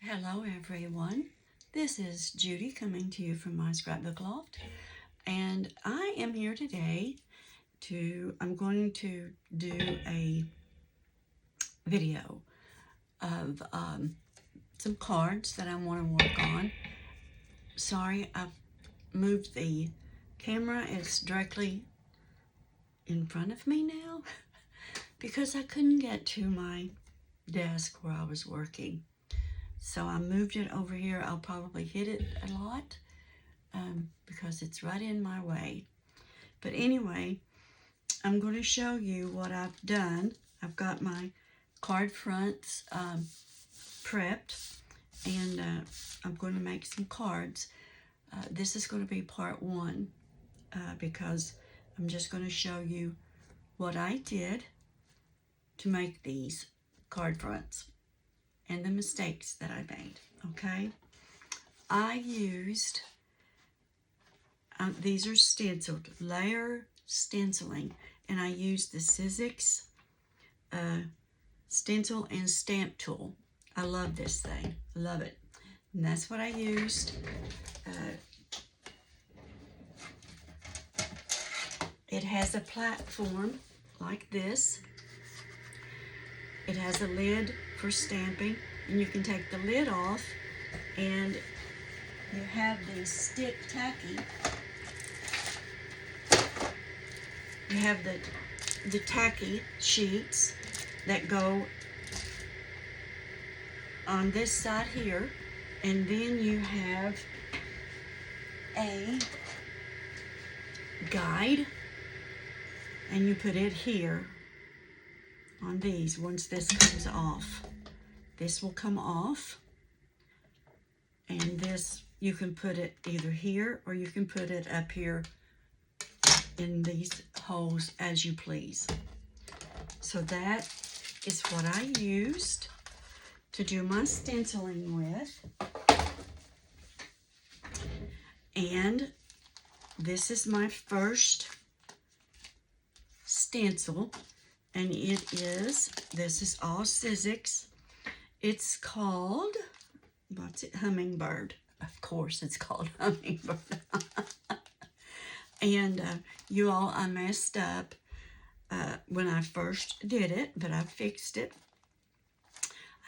Hello everyone, this is Judy coming to you from my scrapbook loft, and I am here today I'm going to do a video of some cards that I want to work on. Sorry, I've moved the camera. It's directly in front of me now because I couldn't get to my desk where I was working. So I moved it over here. I'll probably hit it a lot because it's right in my way. But anyway, I'm going to show you what I've done. I've got my card fronts prepped, and I'm going to make some cards. This is going to be part one because I'm just going to show you what I did to make these card fronts and the mistakes that I made, okay? I used, these are stenciled, layer stenciling, and I used the Sizzix stencil and stamp tool. I love this thing, love it. And that's what I used. It has a platform like this. It has a lid for stamping, and you can take the lid off, and you have the stick tacky. You have the tacky sheets that go on this side here, and then you have a guide, and you put it here on these. Once this comes off, this will come off, and this, you can put it either here or you can put it up here in these holes as you please. So that is what I used to do my stenciling with. And this is my first stencil, and this is all Sizzix. It's called, what's it? Hummingbird. Of course it's called Hummingbird. And you all, I messed up when I first did it, but I fixed it.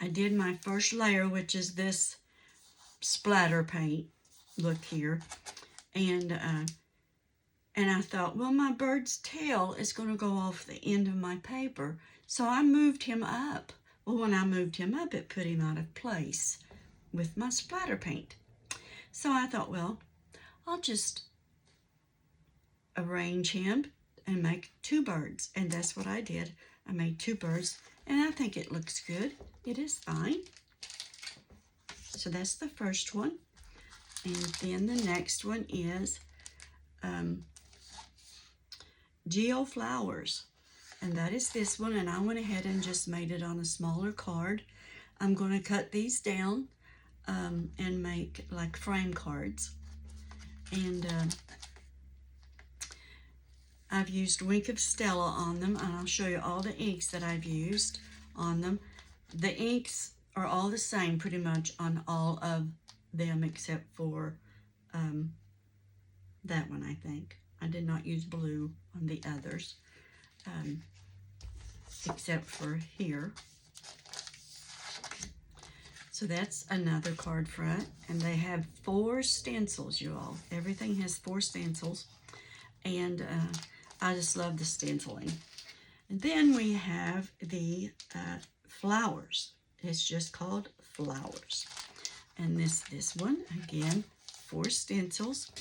I did my first layer, which is this splatter paint. Look here. And I thought, well, my bird's tail is going to go off the end of my paper. So I moved him up. Well, when I moved him up, it put him out of place with my splatter paint. So I thought, well, I'll just arrange him and make two birds. And that's what I did. I made two birds, and I think it looks good. It is fine. So that's the first one. And then the next one is Geoflowers, and that is this one, and I went ahead and just made it on a smaller card. I'm going to cut these down and make like frame cards, and I've used Wink of Stella on them, and I'll show you all the inks that I've used on them. The inks are all the same pretty much on all of them except for that one, I think. I did not use blue on the others, except for here. So that's another card front, and they have 4 stencils, you all. Everything has 4 stencils, and I just love the stenciling. And then we have the flowers. It's just called Flowers. And this one, again, 4 stencils,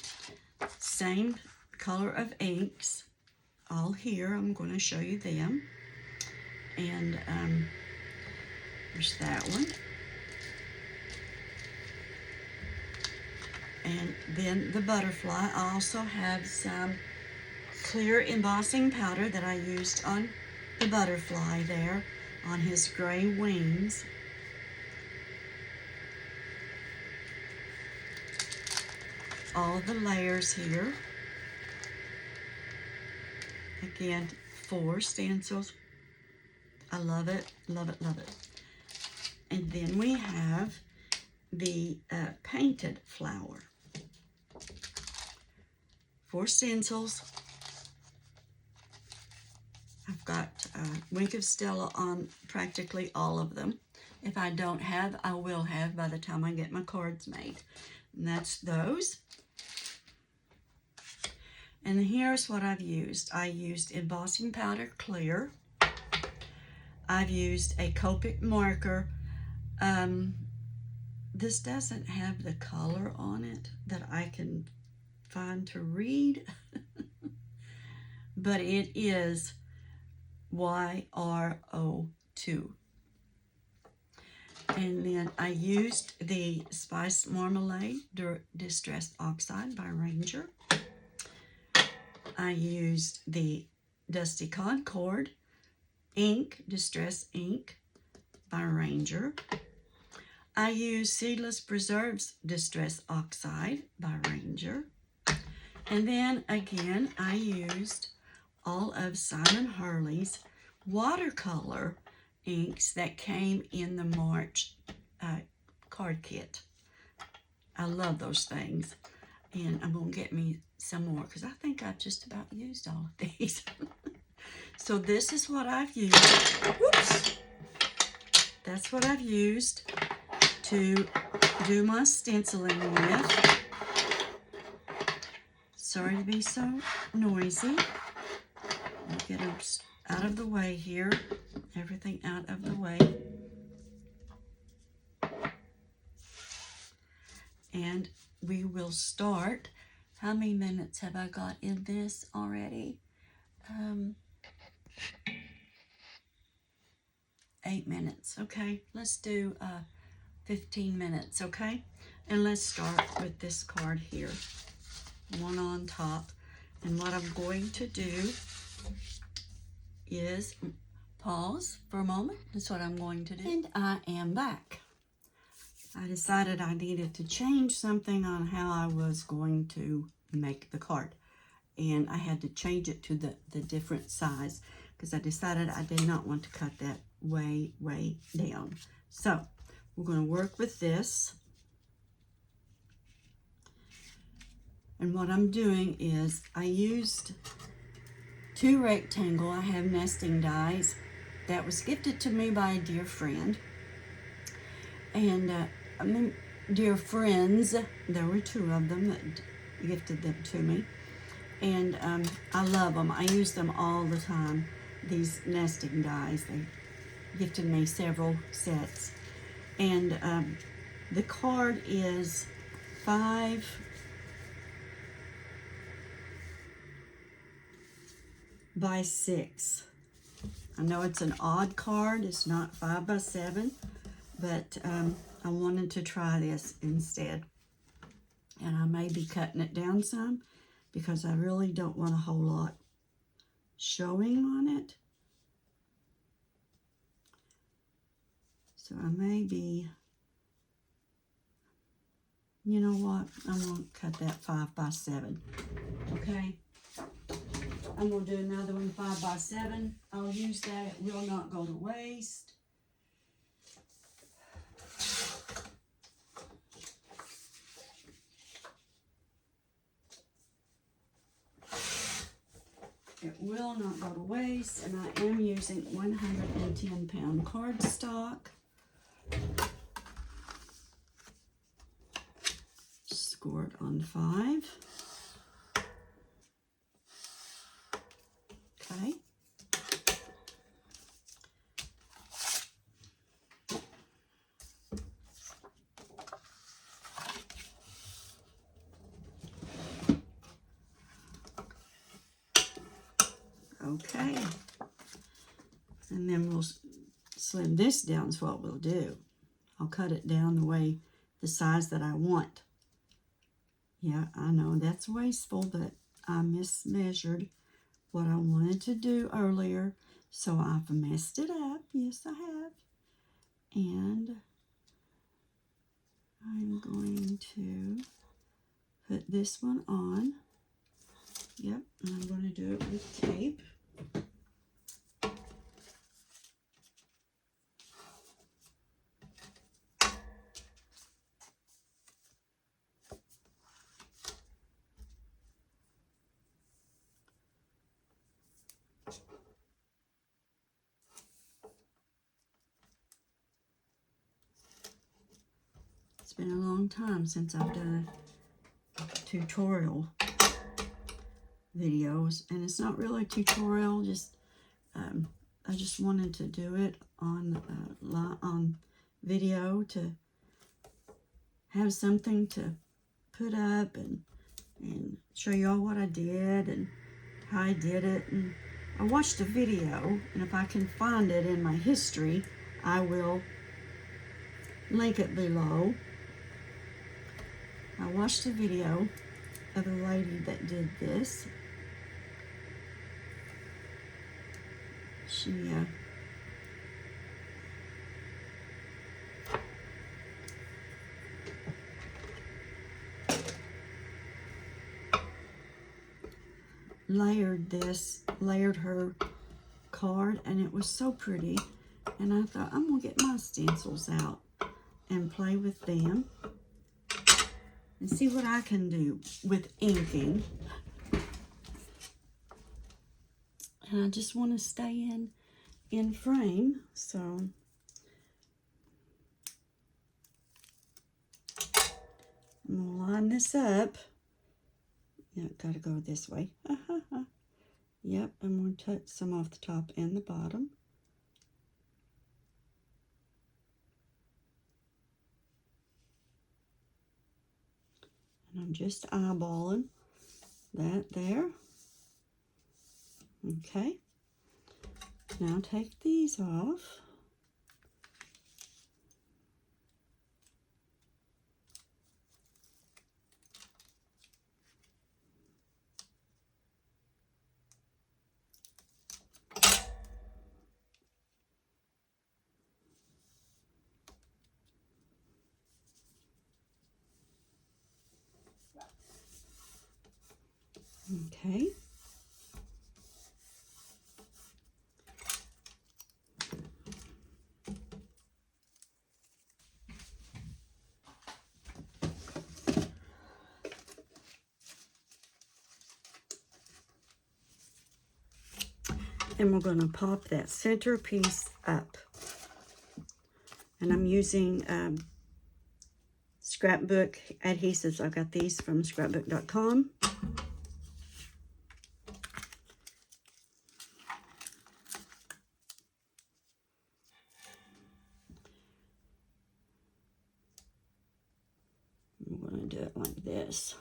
same color of inks, all here. I'm going to show you them. And there's that one. And then the butterfly. I also have some clear embossing powder that I used on the butterfly there, on his gray wings. All the layers here. Again, 4 stencils. I love it, love it, love it. And then we have the painted flower. 4 stencils. I've got Wink of Stella on practically all of them. If I don't have, I will have by the time I get my cards made. And that's those. And here's what I've used. I used embossing powder clear. I've used a Copic marker. This doesn't have the color on it that I can find to read, but it is YRO2. And then I used the Spice Marmalade Distress Oxide by Ranger. I used the Dusty Concord Ink, Distress Ink by Ranger. I used Seedless Preserves Distress Oxide by Ranger. And then again, I used all of Simon Hurley's watercolor inks that came in the March card kit. I love those things. And I'm going to get me some more because I think I've just about used all of these. So this is what I've used. Whoops! That's what I've used to do my stenciling with. Sorry to be so noisy. I'll get them out of the way here. Everything out of the way. And we will start. How many minutes have I got in this already? 8 minutes. Okay, let's do 15 minutes, okay? And let's start with this card here. One on top. And what I'm going to do is pause for a moment. That's what I'm going to do. And I am back. I decided I needed to change something on how I was going to make the card. And I had to change it to the different size because I decided I did not want to cut that way down. So we're going to work with this. And what I'm doing is I used 2 rectangle. I have nesting dies that was gifted to me by a dear friend. And I mean, dear friends, there were 2 of them that gifted them to me. And I love them. I use them all the time, these nesting dies. They gifted me several sets. And the card is 5 by 6. I know it's an odd card. It's not 5 by 7, but I wanted to try this instead. And I may be cutting it down some because I really don't want a whole lot showing on it. So I may be, you know what, I'm going to cut that 5 by 7, okay? I'm going to do another one 5 by 7. I'll use that, it will not go to waste. It will not go to waste, and I am using 110-pound cardstock. Scored on 5. Okay. Okay. And then we'll slim this down is what we'll do. I'll cut it down the way, the size that I want. Yeah, I know that's wasteful, but I mismeasured what I wanted to do earlier, so I've messed it up. Yes, I have. And I'm going to put this one on. Yep, and I'm going to do it with tape. It's been a long time since I've done tutorial videos, and it's not really a tutorial, just I just wanted to do it on video to have something to put up and show you all what I did and how I did it. And I watched a video, and if I can find it in my history, I will link it below. I watched a video of a lady that did this. She layered her card, and it was so pretty. And I thought, I'm gonna get my stencils out and play with them and see what I can do with inking. And I just want to stay in frame, so I'm gonna line this up. Yeah, gotta go this way. Yep, I'm going to touch some off the top and the bottom. And I'm just eyeballing that there. Okay. Now take these off. Okay. And we're going to pop that center piece up. And I'm using scrapbook adhesives. I got these from scrapbook.com. I'm going to do it like this.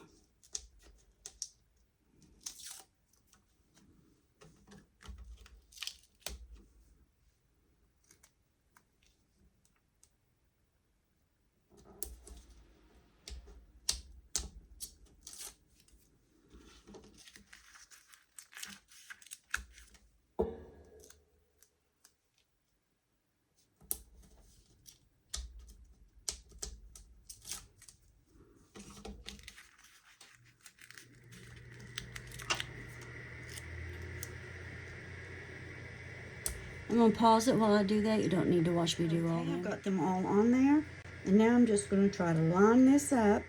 I'm going to pause it while I do that. You don't need to watch me do all that. I've got them all on there. And now I'm just going to try to line this up.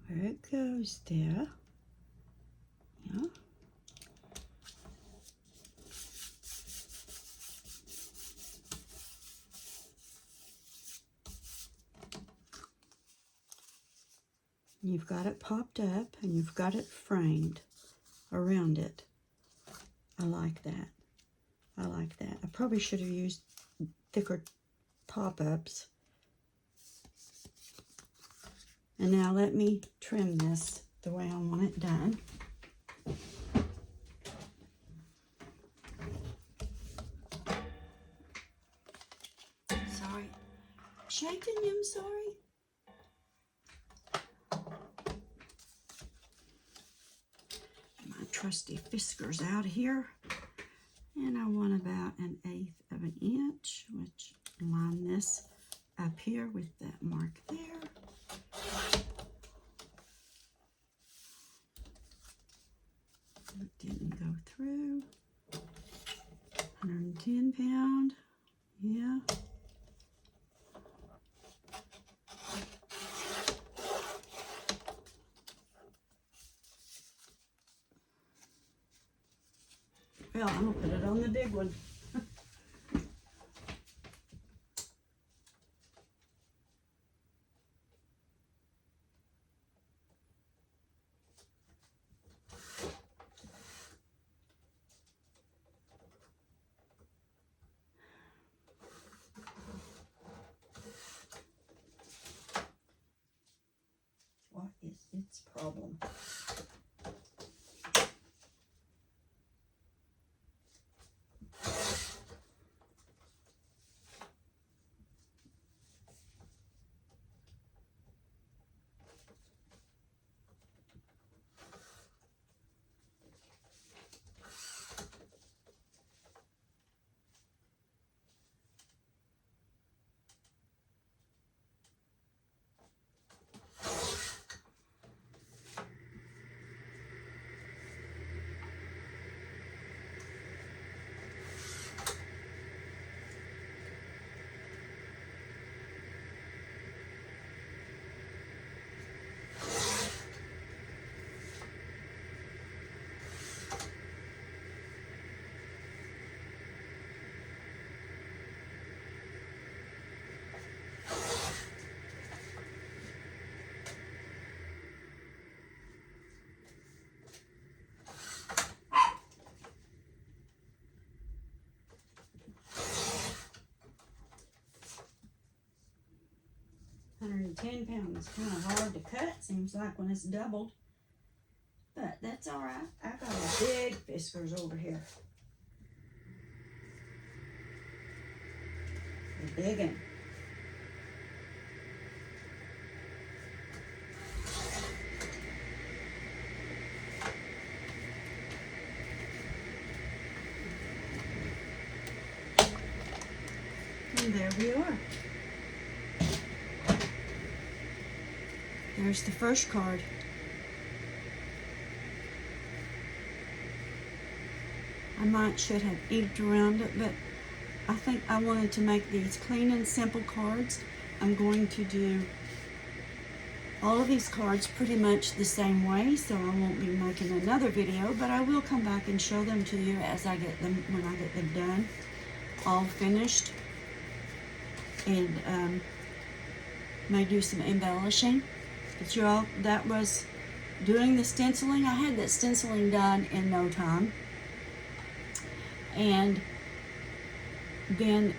Where it goes there. Yeah. You've got it popped up and you've got it framed around it. I like that. I like that. I probably should have used thicker pop-ups. And now let me trim this the way I want it done. Sorry. Shaking, I'm sorry. Trusty Fiskars out here, and I want about 1/8 of an inch, which line this up here with that mark there. It didn't go through. 110 pound, yeah. Well, I'm gonna put it on the big one. What is its problem? £110, kind of hard to cut, seems like, when it's doubled. But that's all right. I got a big Fiskars over here. A big one. And there we are. There's the first card. Should have inked around it, but I think I wanted to make these clean and simple cards. I'm going to do all of these cards pretty much the same way, so I won't be making another video, but I will come back and show them to you as I get them, when I get them done, all finished, and may do some embellishing. But you all, that was doing the stenciling. I had that stenciling done in no time. And then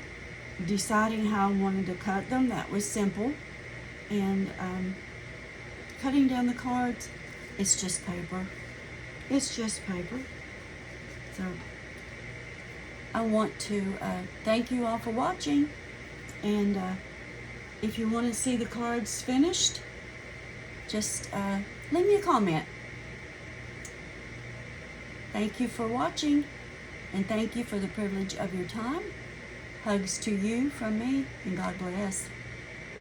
deciding how I wanted to cut them, that was simple. And cutting down the cards, it's just paper. It's just paper. So I want to thank you all for watching. And if you want to see the cards finished, just leave me a comment. Thank you for watching. And thank you for the privilege of your time. Hugs to you from me, and God bless.